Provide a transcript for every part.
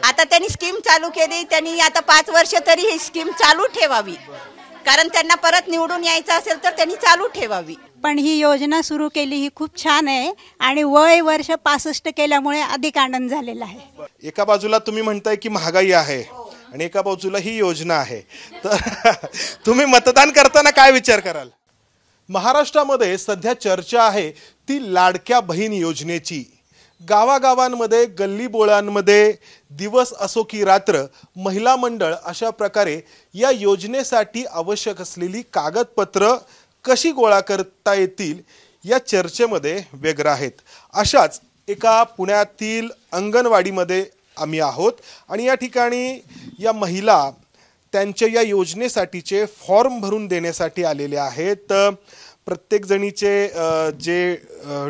आता त्यांनी स्कीम चालू केली, त्यांनी आता 5 वर्ष तरी ही स्कीम चालू ठेवावी, कारण त्यांना परत निवडून यायचं असेल तर त्यांनी चालू ठेवावी. पण ही योजना सुरू केली ही खूप छान आहे आणि वय वर्ष 65 केल्यामुळे अधिक आनंद झालेला आहे. एका बाजूला तुम्ही म्हणताय की महागाई आहे आणि एका बाजूला ही योजना आहे, तर तुम्ही मतदान करताना काय विचार कराल? महाराष्ट्रामध्ये सध्या चर्चा आहे ती लाडक्या बहीण योजनेची. गावागावांमध्ये गल्लीबोळांमध्ये दिवस असो की रात्र महिला मंडळ अशा प्रकारे या योजनेसाठी आवश्यक असलेली कागदपत्र कशी गोळा करता येतील या चर्चेमध्ये व्यग्र आहेत. अशाच एका पुण्यातील अंगणवाडीमध्ये आम्ही आहोत आणि या ठिकाणी या महिला त्यांच्या या योजनेसाठीचे फॉर्म भरून देण्यासाठी आलेले आहेत. प्रत्येक जणीचे जे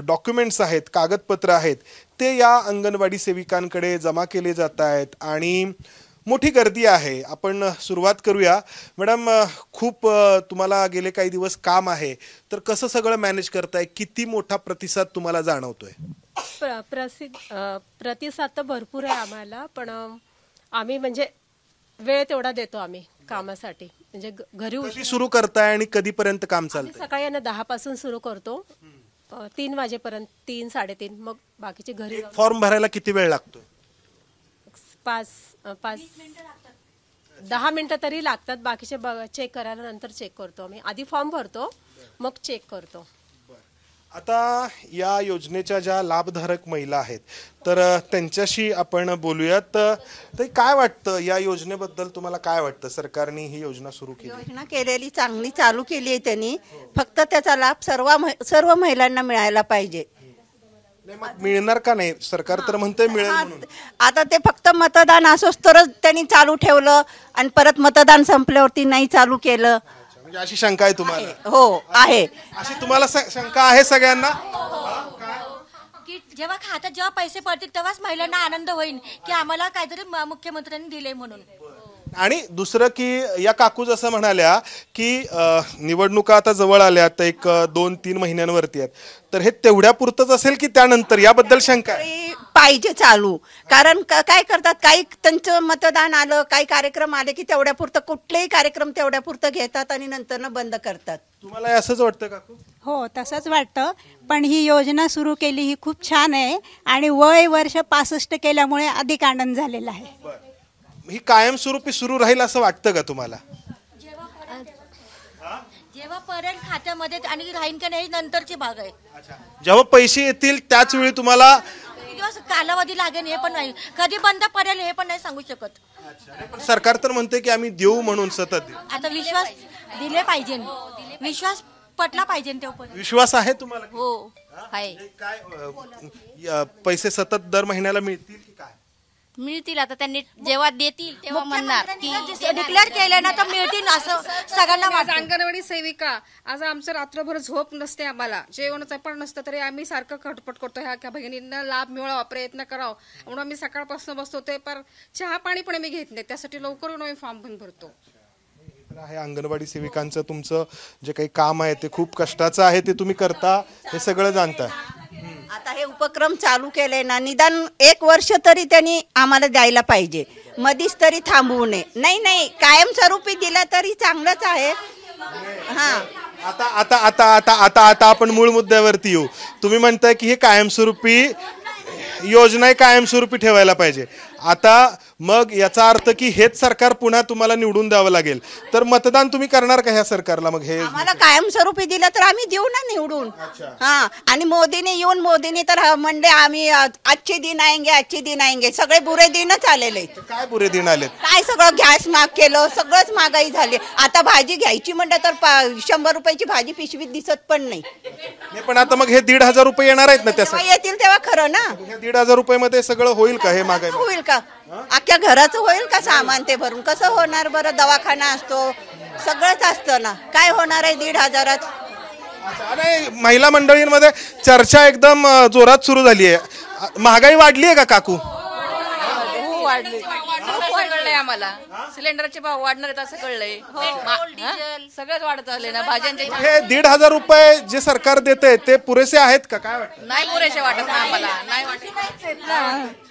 डॉक्युमेंट्स आहेत, कागदपत्र आहेत, ते या अंगणवाडी सेविकांकडे जमा केले जात आहेत आणि मोठी गर्दी आहे. आपण सुरुवात करूया. मॅडम, खूप तुम्हाला गेले काही दिवस काम आहे, तर कसं सगळं मॅनेज करताय? किती मोठा प्रतिसाद तुम्हाला जाणवतोय? प्रतिसाद तर भरपूर आहे आम्हाला, पण आम्ही म्हणजे वेळ तेवढा देतो आम्ही कामासाठी. म्हणजे घरी कधी सुरू करताय आणि कधीपर्यंत काम चालतं? सकाळी 10 पासून सुरू करतो, 3 वाजेपर्यंत, 3 साडेतीन. मग बाकीचे घरी. फॉर्म भरायला किती वेळ लागतो? 10 मिनिटं तरी लागतात. बाकीचे चेक करायला नंतर चेक करतो आम्ही. आधी फॉर्म भरतो मग चेक करतो. आता या योजनेच्या ज्या लाभधारक महिला आहेत तर त्यांच्याशी आपण बोलूयात. तर काय वाटतं या योजनेबद्दल? तुम्हाला काय वाटतं? सरकारने ही योजना सुरू केली, योजना केलेली चांगली चालू केली आहे त्यांनी, फक्त त्याचा लाभ सर्व महिलांना मिळायला पाहिजे. मिळणार का नाही? सरकार तर म्हणते मिळेल म्हणून. आता ते फक्त मतदान असोच तरच त्यांनी चालू ठेवलं आणि परत मतदान संपल्यावरती नाही चालू केलं. म्हणजे अशी शंका आहे तुम्हाला? हो आहे. अशी तुम्हाला शंका आहे सगळ्यांना की जेव्हा खात्यात जेव्हा पैसे पडतील तेव्हाच महिलांना आनंद होईल की आम्हाला काहीतरी मुख्यमंत्र्यांनी दिले म्हणून. आणि दुसरं की या काकू जसं म्हणाल्या की निवडणुका आता जवळ आल्यात, एक 2-3 महिन्यांवरती आहेत, तर हे तेवढ्या पुरतच असेल की त्यानंतर? याबद्दल शंका आहे. पाहिजे चालू, कारण काय करतात, काही त्यांचं मतदान आलं, काही कार्यक्रम आले की तेवढ्या पुरतं, कुठलेही कार्यक्रम तेवढ्या पुरतं घेतात आणि नंतर बंद करतात. तुम्हाला असंच वाटतं काकू? हो, तसंच वाटतं. पण ही योजना सुरू केली ही खूप छान आहे आणि वय वर्ष 65 केल्यामुळे अधिक आनंद झालेला आहे. ही कायमस्वरूपी सुरू राहील असं वाटतं का तुम्हाला? जेव्हा पर्यंत खात्यामध्ये आणि राहीन का नाही नंतरची भाग आहे. जेव्हा पैसे येतील त्याच वेळी तुम्हाला दिवस कालावधी लागेल हे पण नाही, कधी बंद पडेल हे पण नाही सांगू शकत. पण सरकार तर म्हणते की आम्ही देऊ म्हणून सतत. आता विश्वास दिले पाहिजे, विश्वास पटला पाहिजे. विश्वास आहे तुम्हाला? हो आहे. काय पैसे सतत दर महिन्याला मिळतील की काय? मिळतील. आता त्यांनी जेव्हा देतील तेव्हा म्हणणार की डिक्लेअर केलं ना तर मिळतील असं सगळ्यांना. माझा अंगणवाडी सेविका, आज आमचं रात्रभर झोप नसते, आम्हाला जेवणाचं पण नसतं, तरी आम्ही सारखं खटपट करतो ह्या बहिणींना लाभ मिळावा, प्रयत्न करावा म्हणून आम्ही सकाळपासून बसतो. ते पर चहा पाणी पण आम्ही घेत नाही, त्यासाठी लवकर आम्ही फॉर्म पण भरतो. आहे अंगणवाडी सेविकांचं तुमचं जे काही काम आहे ते खूप कष्टाचं आहे, ते तुम्ही करता, हे सगळं जाणता. आता हे उपक्रम चालू केले ना, निदान 1 वर्ष तरी त्यांनी आम्हाला द्यायला पाहिजे, मधीच तरी थांबवू नये. नाही, कायमस्वरूपी दिला तरी चांगलंच आहे. हा, आता आता आता आता आता आता आपण मूळ मुद्द्यावरती येऊ. तुम्ही म्हणताय की हे कायमस्वरूपी योजना कायमस्वरूपी ठेवायला पाहिजे. आता मग याचा अर्थ की हेच सरकार पुन्हा तुम्हाला निवडून द्यावं लागेल, तर मतदान तुम्ही करणार का ह्या सरकारला? मग हे आम्हाला कायमस्वरूपी दिलं तर आम्ही देऊ ना निवडून. हा, आणि मोदीने तर म्हणले आम्ही आजचे दिन आएंगे, सगळे बुरे दिनच आलेले. काय बुरे दिन आलेत? काय सगळं गॅस महाग केलं, सगळंच महागाई झाली. आता भाजी घ्यायची म्हणलं तर 100 रुपयाची भाजी पिशवीत दिसत पण नाही. पण आता मग हे 1,500 रुपये येणार आहेत ना, त्यासाठी येतील तेव्हा खरं ना. 1,500 रुपयामध्ये सगळं होईल का? हे महागाई होईल का? अख्ख्या घराचं होईल का सामान ते भरून? कसं होणार बरं? दवाखाना असतो, सगळंच असतं ना. काय होणार आहे 1,500त? अरे, महिला मंडळींमध्ये चर्चा एकदम जोरात सुरू झाली आहे. महागाई वाढली आहे का काकू? वाढली, कळलंय आम्हाला. सिलेंडरचे भाव वाढणार आहेत असं कळलंय. सगळंच वाढत आले ना भाज्यांचे. हे 1,500 रुपये जे सरकार देते ते पुरेसे आहेत का? काय वाटतं? नाही पुरेसे वाटत आम्हाला, नाही वाटत.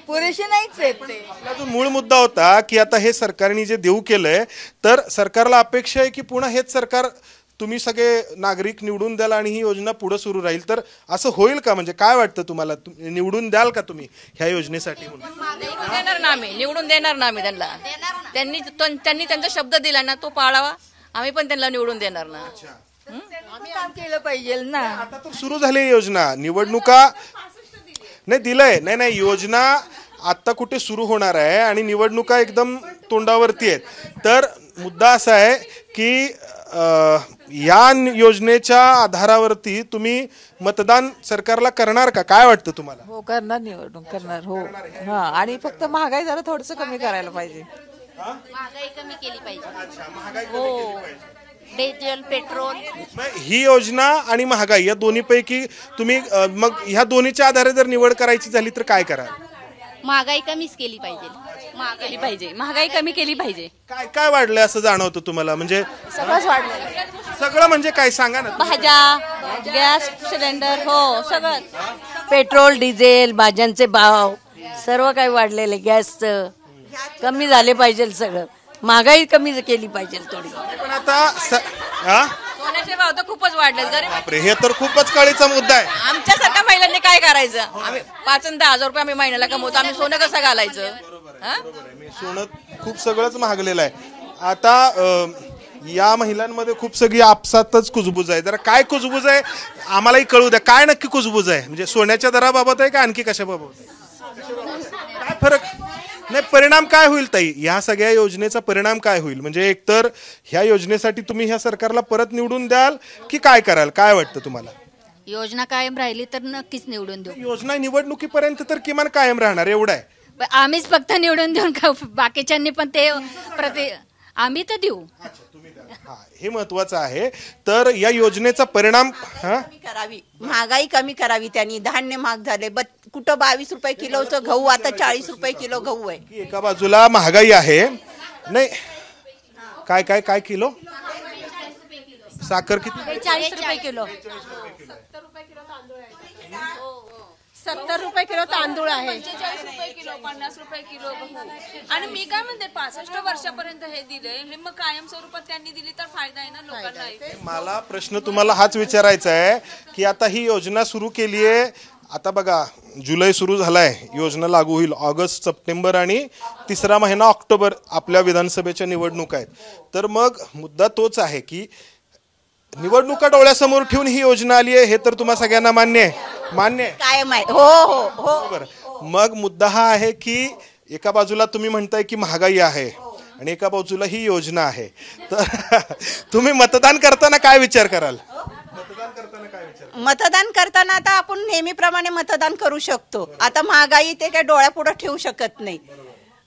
पुरेसे नाहीच आहेत ते. आपला जो मूळ मुद्दा होता की आता हे सरकारने जे देऊ केलंय तर सरकारला अपेक्षा आहे की पुन्हा हेच सरकार तुम्ही सगळे नागरिक निवडून द्याल आणि ही योजना पुढे सुरू राहील, तर असं होईल का? म्हणजे काय वाटतं तुम्हाला, निवडून द्याल का तुम्ही ह्या योजनेसाठी? निवडून देणार ना आम्ही, निवडून देणार ना आम्ही त्यांना. त्यांनी त्यांचा शब्द दिला ना तो पाळावा, आम्ही पण त्यांना निवडून देणार ना. काम केलं पाहिजे ना. आता तर सुरू झाली योजना, निवडणुका नाही दिलंय, नाही योजना आता कुठे सुरू होणार आहे आणि निवडणुका एकदम तोंडावरती आहेत. तर मुद्दा असा आहे की या योजनेच्या आधारावरती तुम्ही मतदान सरकारला करणार का? काय वाटतं तुम्हाला? हो करणार, निवडणूक करणार. हो हा, आणि फक्त महागाई जरा थोडस कमी करायला पाहिजे. महागाई कमी केली पाहिजे. हो, डिझेल पेट्रोल ही योजना आणि महागाई या दोन्हीपैकी तुम्ही मग ह्या दोन्हीच्या आधारे जर निवड करायची झाली तर काय कराल? महागाई कमीच केली पाहिजे. महागाई कमी केली पाहिजे. काय काय वाढलंय असं जाणवतं तुम्हाला? म्हणजे सगळंच वाढलं. सगळं म्हणजे काय सांगा ना. भाज्या, गॅस सिलेंडर, हो सगळं. पेट्रोल, डिझेल, भाज्यांचे भाव सर्व काही वाढलेले. गॅसचं कमी झाले पाहिजे, सगळं महागाई कमी केली पाहिजे थोडी. पण आता सोन्याचे भाव तर खूपच वाढले. गरीब बापरे, हे तर खूपच कळीचा मुद्दा आहे. आमच्यासारख्या महिलांनी काय करायचं? आम्ही 5 आणि 10,000 रुपये आम्ही महिन्याला कमवतो, आम्ही सोनं कसं घालायचं? सोनं खूप सगळंच महागलेलं आहे. आता या महिलांमध्ये खूप सगळी आपसातच कुजबूज आहे. जरा काय कुजबूज आहे आम्हालाही कळू द्या. काय नक्की कुजबूज आहे? म्हणजे सोन्याच्या दराबाबत आहे का आणखी कशाबाबत? काय फरक नाही, परिणाम काय होईल ताई? ह्या सगळ्या योजनेचा परिणाम काय होईल? म्हणजे एकतर ह्या योजनेसाठी तुम्ही ह्या सरकारला परत निवडून द्याल की काय कराल? काय वाटतं तुम्हाला? योजना कायम राहिली तर नक्कीच निवडून देऊ. योजना निवडणुकीपर्यंत तर किमान कायम राहणार एवढं आहे. आम्हीच फक्त निवडून देऊन का बाकीच्यांनी पण ते आम्ही तर देऊ. हे महत्वाचं आहे. तर या योजनेचा परिणाम कमी करावी, महागाई कमी करावी. त्यांनी धान्य महाग झाले, कुठं 22 रुपये किलोचं गहू आता 40 रुपये किलो गहू आहे. एका बाजूला महागाई आहे, नाही काय काय काय किलो साखर किती? 40 रुपये किलो. 70 रुपये किलो तांदूळ आहे. 45 रुपये किलो, 50 रुपये किलो गहू. आणि मी काय म्हणते 65 वर्षापर्यंत हे दिले, हे मग कायम स्वरूपात त्यांनी दिली तर फायदा आहे ना लोकांना. मला प्रश्न तुम्हाला हाच विचारायचा आहे की आता ही योजना सुरू केली आहे. आता बघा जुलै सुरू झालाय, योजना लागू होईल ऑगस्ट, सप्टेंबर आणि 3रा महिना ऑक्टोबर आपल्या विधानसभेच्या निवडणुका आहेत. तर मग मुद्दा तोच आहे की निवडणुका डोळ्यासमोर ठेवून ही योजना आली आहे, हे तर तुम्हा सगळ्यांना मान्य आहे? मान्य आहे, कायम आहे. हो हो हो. बरोबर. मग मुद्दा हा आहे की एका बाजूला तुम्ही म्हणताय की महागाई आहे आणि एका बाजूला ही योजना आहे. तर तुम्ही मतदान करताना काय विचार कराल? मतदान करताना आता आपण नेहमीप्रमाणे मतदान करू शकतो. आता महागाई ते काय डोळ्यापुढे ठेवू शकत नाही.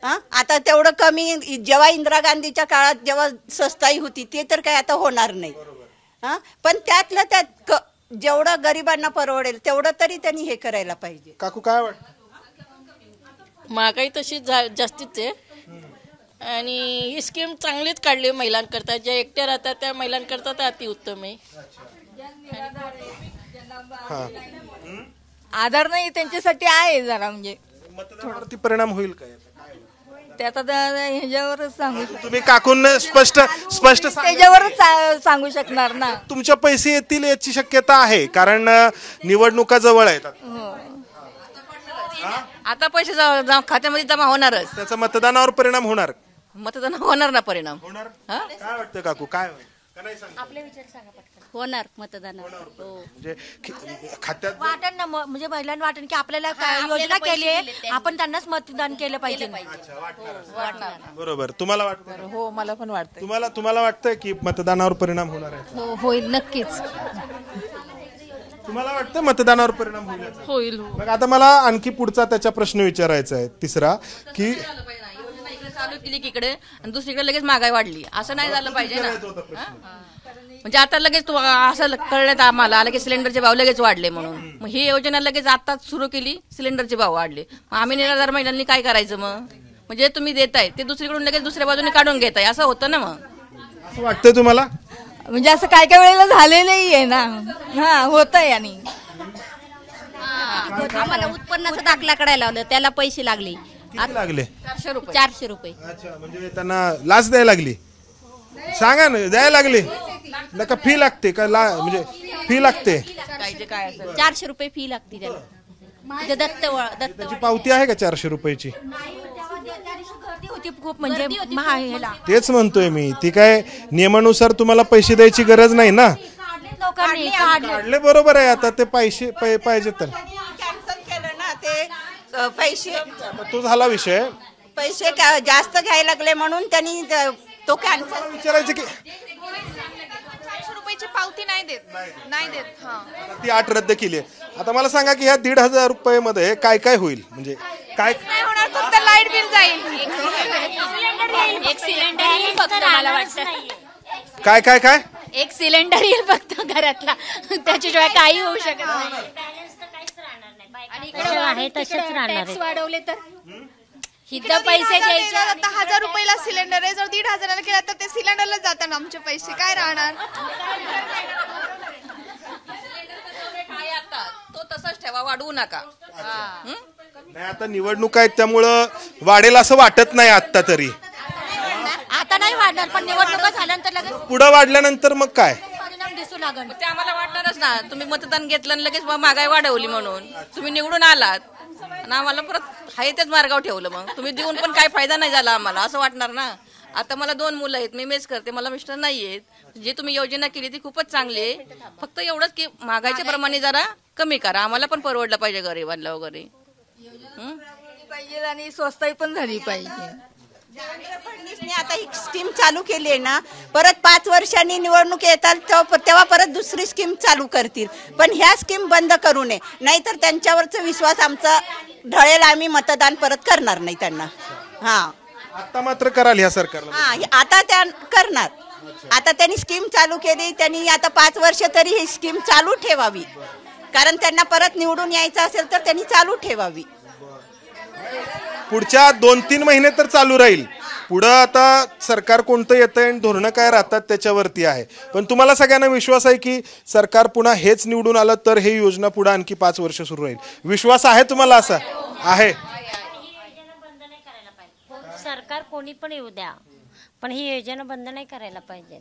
आता तेवढं कमी, जेव्हा इंदिरा गांधीच्या काळात जेव्हा स्वस्ताई होती ते तर काय आता होणार नाही. पण त्यातलं त्यात जेवढं गरिबांना परवडेल तेवढं तरी त्यांनी हे करायला पाहिजे. काकू काय वाटतं? महागाई तशी जास्तीच आहे आणि ही स्कीम चांगलीच काढली महिलांकरता. ज्या एकट्या राहतात त्या महिलांकरता तर अतिउत्तम आहे. आधार नाही त्यांच्यासाठी आहे जरा, म्हणजे मतदानावरती परिणाम होईल काय? ते आता ह्याच्यावरच सांगू, तुम्ही काकून स्पष्ट त्याच्यावरच सांगू शकणार ना. तुमच्या पैसे येतील याची शक्यता आहे कारण निवडणुका जवळ आहेत. आता पैसे खात्यामध्ये जमा होणारच, त्याचा मतदानावर परिणाम होणार. मतदान होणार ना परिणाम. होणार. काय वाटतं काकू? काय होईल? आपले विचार सांगा पटकन. होणार मतदानावर. म्हणजे खात्यात वाटण ना, म्हणजे महिलांना वाटण की आपल्याला योजना केली आहे, आपण त्यांनाच मतदान केलं पाहिजे. बरोबर. तुम्हाला वाटतं? हो मला पण वाटतं. तुम्हाला वाटतंय की मतदानावर परिणाम होणार आहे? हो होईल नक्कीच. तुम्हाला वाटतं मतदानावर परिणाम होईल? मग आता मला आणखी पुढचा त्याचा प्रश्न विचारायचा आहे, 3रा, की चालू केली की इकडे आणि दुसरीकडे लगेच महागाई वाढली, असं नाही झालं पाहिजे ना. म्हणजे आता लगेच असं कळण्यात आम्हाला लगेच सिलेंडरचे भाव लगेच वाढले म्हणून. मग ही योजना लगेच आताच सुरू केली, सिलेंडरचे भाव वाढले. मग आम्ही निराधार महिलांनी काय करायचं? मग म्हणजे तुम्ही देताय ते दुसरीकडून लगेच दुसऱ्या बाजूने काढून घेताय, असं होतं ना. मग असं वाटतंय तुम्हाला? म्हणजे असं काय काय वेळेला झालेलंही आहे ना. होत आहे. आणि आम्हाला उत्पन्नाचा दाखला काढायला लावलं, त्याला पैसे लागले किती लागले? 400 रुपये. अच्छा, म्हणजे त्यांना लाच द्यायला लागली? सांगा ना, द्यायला लागली नका? फी लागते का? म्हणजे फी लागते? 400 रुपये फी लागते त्याला. दत्त त्याची पावती आहे का 400 रुपयाची? गर्दी होती खूप, म्हणजे ह्याला तेच म्हणतोय मी, ती काय नियमानुसार तुम्हाला पैसे द्यायची गरज नाही ना? लोकांनी काढले, बरोबर आहे. आता ते पैसे पाहिजे तर कॅन्सल केलं ना ते पैसे. तो झाला विषय. पैसे जास्त घ्यायला लागले म्हणून त्यांनी तो कॅन्सल. विचारायचं की 400 रुपयाची पावती नाही देत. ती 8 रद्द केली आहे. आता मला सांगा की ह्या 1,500 रुपये काय काय होईल? म्हणजे काय होणार? फक्त लाईट बिल जाईल. एक सिलेंडर येईल फक्त, मला वाटतं. काय काय काय एक सिलेंडर येईल फक्त घरातला, त्याच्याशिवाय काही होऊ शकत नाही. आणि इकडे टॅक्स वाढवले तर इथं पैसे द्यायचे. 10,000 रुपयाला सिलेंडर आहे, जर 1,500 केला तर ते सिलेंडरला जातात आमचे पैसे. काय राहणार? तो तसाच ठेवा, वाढवू नका. नाही, आता निवडणूक आहेत त्यामुळं वाढेल असं वाटत नाही आता तरी. आता नाही वाढणार, पण निवडणुका झाल्यानंतर लगेच पुढं वाढल्यानंतर मग काय परिणाम दिसू लागेल. ते आम्हाला वाटणारच ना. तुम्ही मतदान घेतलं आणि लगेच महागाई वाढवली म्हणून तुम्ही निवडून आलात आणि आम्हाला परत हाय तेच मार्गावर ठेवलं. मग तुम्ही देऊन पण काय फायदा नाही झाला आम्हाला, असं वाटणार ना. आता मला 2 मुलं आहेत, मी मेस करते, मला मिस्टर नाही आहेत. जी तुम्ही योजना केली ती खूपच चांगली आहे. फक्त एवढंच की महागाईच्या प्रमाणे जरा कमी करा, आम्हाला पण परवडलं पाहिजे गरिबांना वगैरे. पाहिजे आणि स्वस्ताई पण झाली पाहिजे. देवेंद्र फडणवीसने आता ही स्कीम चालू केली आहे ना, परत 5 वर्षांनी निवडणूक येतात तेव्हा परत दुसरी स्कीम चालू करतील. पण ह्या स्कीम बंद करू नये, नाहीतर त्यांच्यावरचा विश्वास आमचा ढळेल. आम्ही मतदान परत करणार नाही त्यांना. आता मात्र कराल ह्या सरकारला? आता त्या करणार. आता त्यांनी स्कीम चालू केली, त्यांनी आता 5 वर्ष तरी ही स्कीम चालू ठेवावी. कारण त्यांना परत निवडून यायचं असेल तर त्यांनी चालू ठेवावी. पुढच्या 2-3 महिने तर चालू राहील. पुढं आता सरकार कोणतं येतंय आणि धोरणं काय राहतात त्याच्यावरती आहे. पण तुम्हाला सगळ्यांना विश्वास आहे की सरकार पुन्हा हेच निवडून आलं तर ही योजना पुढे आणखी 5 वर्ष सुरू राहील? विश्वास आहे तुम्हाला? असा आहे? सरकार कोणी पण येऊ द्या, पण ही योजना बंद नाही करायला पाहिजे.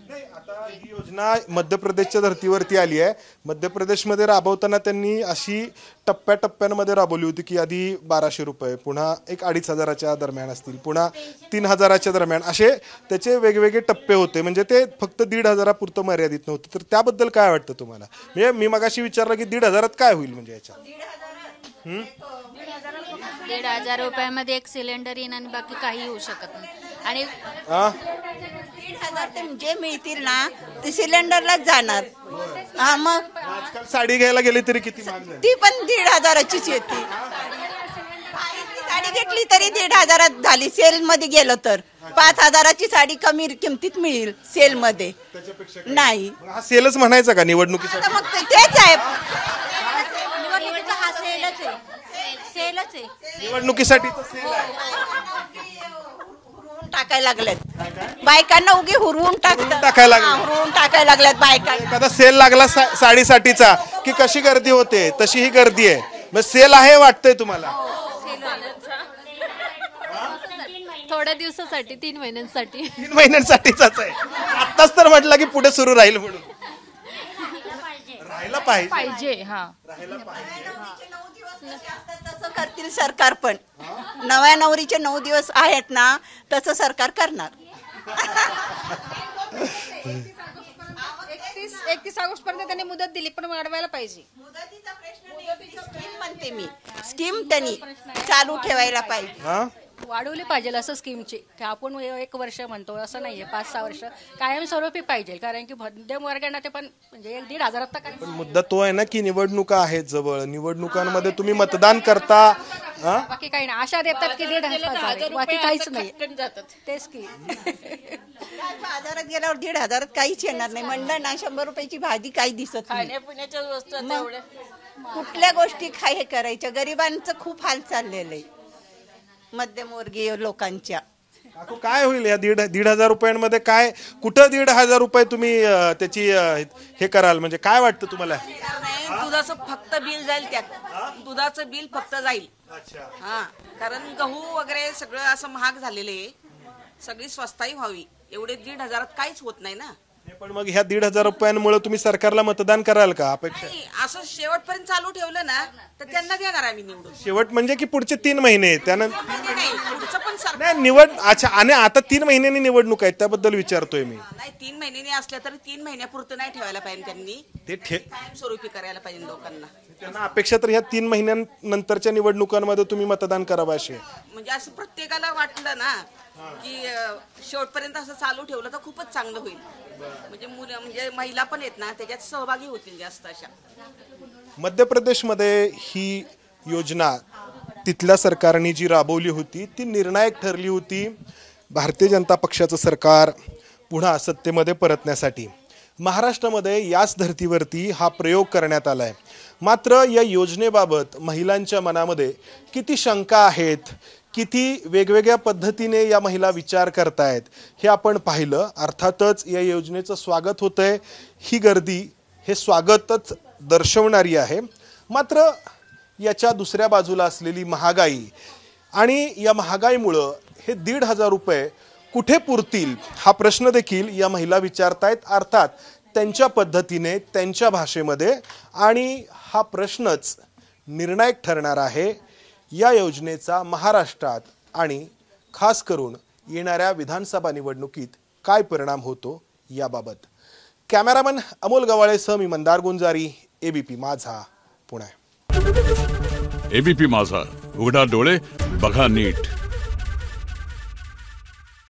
आता ही योजना मध्य प्रदेशच्या धर्तीवरती आली आहे. मध्य प्रदेशमध्ये राबवताना त्यांनी अशी टप्प्याटप्प्यांमध्ये राबवली होती की आधी 1,200 रुपये, पुन्हा 1,500च्या दरम्यान असतील, पुन्हा 3,000च्या दरम्यान, असे त्याचे वेगवेगळे टप्पे होते. म्हणजे ते फक्त 1,500 पुरतं मर्यादित नव्हतं. तर त्याबद्दल काय वाटतं तुम्हाला? म्हणजे मी मगाशी विचारलं की 1,500 काय होईल म्हणजे याच्या? 1,500 रुपयामध्ये एक सिलेंडर येईल आणि बाकी काही होऊ शकत नाही. आणि 1,500 ते जे मिळतील ना ते सिलेंडरलाच जाणार. मग आजकाल साडी घ्यायला गेली तरी किती महाग झाली? ती पण 1,500चीच येते. साडी घेतली तरी 1,500 झाली. सेल मध्ये गेलो तर 5,000ची साडी कमी किमतीत मिळेल सेल मध्ये. नाही, हा सेलच म्हणायचा का निवडणुकीसाठी? मग तेच आहे. निवडणुकीचा हा सेलच आहे. सेलच आहे. निवडणुकीसाठी टाकायला लागलेत बायकांना, उगी हुरवून टाकायला लागल्यात बायका. एखादा सेल लागला साडीसाठीचा की कशी गर्दी होते तशी ही गर्दी आहे. मग सेल आहे वाटतंय तुम्हाला? थोड्या दिवसासाठी, 3 महिन्यांसाठी. 3 महिन्यांसाठीचाच आहे. आताच तर म्हटलं की पुढे सुरू राहील म्हणून. राहायला पाहिजे. तसं करतील सरकार पण. नव्या नवरीचे 9 दिवस आहेत ना, तसं सरकार करणार. 31 ऑगस्ट पर्यंत त्यांनी मुदत दिली, पण वाढवायला पाहिजे. स्कीम म्हणते मी, स्कीम त्यांनी चालू ठेवायला पाहिजे. वाढवली पाहिजे असं स्कीमची. आपण 1 वर्ष म्हणतो असं नाहीये, 5-6 वर्ष कायमस्वरूपी पाहिजे. कारण की मध्यम वर्गांना ते पण म्हणजे 1,500 तर पण मुद्दा तो आहे ना की निवडणुका आहेत जवळ. निवडणुकांमध्ये तुम्ही मतदान करता, बाकी काही नाही. आशा देतात की 1,500, बाकी काहीच नाही. तेच की बाजारात गेल्यावर 1,500 काहीच येणार नाही. म्हणलं ना 100 रुपयाची भाजी काही दिसत नाही. खाण्यापिण्याच्या वस्तू कुठल्या गोष्टी हे करायच्या? गरिबांचं खूप हाल चाललेलं आहे मध्यमवर्गीय लोकांच्या. काय होईल या 1,500 रुपयांमध्ये? काय कुठं 1,500 रुपये तुम्ही त्याची हे कराल? म्हणजे काय वाटतं तुम्हाला? दुधाचं फक्त बिल जाईल त्यात, दुधाचं बिल फक्त जाईल. हा, कारण गहू वगैरे सगळं असं महाग झालेलं आहे, सगळी स्वस्ताई व्हावी एवढे 1,500 काहीच होत नाही ना. पण मग ह्या 1,500 रुपयांमुळे तुम्ही सरकारला मतदान कराल का? अपेक्षा असं शेवटपर्यंत चालू ठेवलं ना तर त्यांना देणार आम्ही निवडून. शेवट म्हणजे की पुढचे 3 महिने त्यानंतर नाही, पुढचं पण नाही निवड. अच्छा, आणि आता 3 महिन्यांनी निवडणूक आहेत त्याबद्दल विचारतोय मी. नाही, 3 महिन्यांनी असल्या तरी 3 महिन्यापुरतं नाही ठेवायला पाहिजे त्यांनी, ते कायमस्वरूपी करायला पाहिजे लोकांना. त्यांना अपेक्षा तर ह्या 3 महिन्यानंतरच्या निवडणुकांमध्ये तुम्ही मतदान करावं असे. म्हणजे असं प्रत्येकाला वाटलं ना की शेवटपर्यंत असं चालू ठेवलं तर खूपच चांगलं होईल. म्हणजे मुलं म्हणजे महिला पण आहेत ना त्याच्यात सहभागी होतील जास्त. अशा मध्य प्रदेशमध्ये ही योजना तिथल्या सरकारने जी राबवली होती ती निर्णायक ठरली होती भारतीय जनता पक्षाचं सरकार पुन्हा सत्तेमध्ये परतण्यासाठी. महाराष्ट्रामध्ये याच धर्तीवरती हा प्रयोग करण्यात आला आहे. मात्र या योजनेबाबत महिलांच्या मनामध्ये किती शंका आहेत, किती वेगवेगळ्या पद्धतीने या महिला विचार करतायत हे आपण पाहिलं. अर्थातच या योजनेचं स्वागत होतंय, ही गर्दी हे स्वागतच दर्शवणारी आहे. मात्र याच्या दुसऱ्या बाजूला असलेली महागाई आणि या महागाईमुळं हे 1,500 रुपये कुठे पुरतील हा प्रश्न देखील या महिला विचारतायत, अर्थात त्यांच्या पद्धतीने त्यांच्या भाषेमध्ये. आणि हा प्रश्नच निर्णायक ठरणार आहे या योजनेचा महाराष्ट्रात आणि खास करून येणाऱ्या विधानसभा निवडणुकीत काय परिणाम होतो याबाबत. कॅमेरामन अमोल गवाळेसह मी मंदार गुंजारी, एबीपी माझा, पुणे. एबीपी माझा, उघडा डोळे बघा नीट.